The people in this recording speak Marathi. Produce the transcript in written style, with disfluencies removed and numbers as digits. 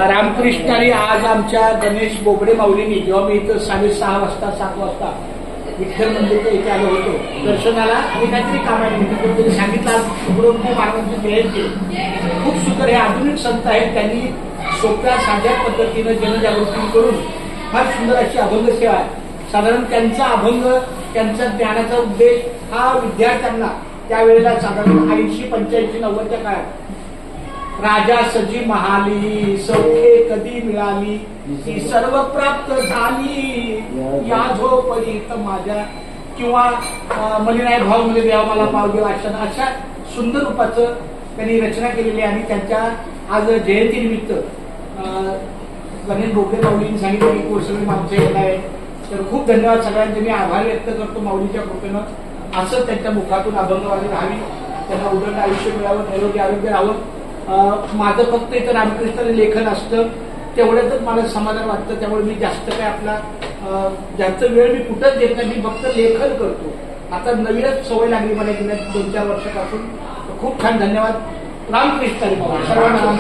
रामकृष्णारी आज आमच्या गणेश बोबडे माऊलींनी जेव्हा मी इथं 6:30 वाजता 7 वाजता विठ्ठल मंदिरच्या इथे आलो होतो दर्शनाला आणि काहीतरी कामानिमित्त त्यांनी सांगितलं आज सुब्रह्मण्य महाराजांची जयंती खूप सुंदर हे आधुनिक संत आहेत. त्यांनी सोप्या साध्या पद्धतीनं जनजागृती करून फार सुंदर अशी अभंग सेवा आहे. साधारण त्यांचा अभंग त्यांचा ज्ञानाचा उद्देश हा विद्यार्थ्यांना त्यावेळेला साधारण 80, 85, 90च्या काळात राजा सजी महाली सौखे कधी मिळाली ती सर्व प्राप्त झाली या झोपडीत माझ्या किंवा मलिनाय भाव मध्ये देवा मला पाव देव अशा सुंदर रूपाचं त्यांनी रचना केलेली आहे. आणि त्यांच्या आज जयंतीनिमित्त गणेश बोबडे माऊलींनी सांगितलं की कोसळी माणसं येत आहे. तर खूप धन्यवाद सगळ्यांचे. मी आभार व्यक्त करतो माऊलीच्या कृपेनं असं त्यांच्या मुखातून अभंगवादी राहावी, त्यांना उदंड आयुष्य मिळावं, निरोगी आरोग्य राहावं. माझं फक्त इथं रामकृष्ण लेखन असतं तेवढ्यातच मला समाधान वाटतं. त्यामुळे मी जास्त काय आपला जास्त वेळ मी कुठंच देत नाही. मी फक्त लेखन करतो. आता नवीनच सवय लागली मला गेल्या 2-4 वर्षापासून. खूप छान धन्यवाद. रामकृष्ण सर्वांना.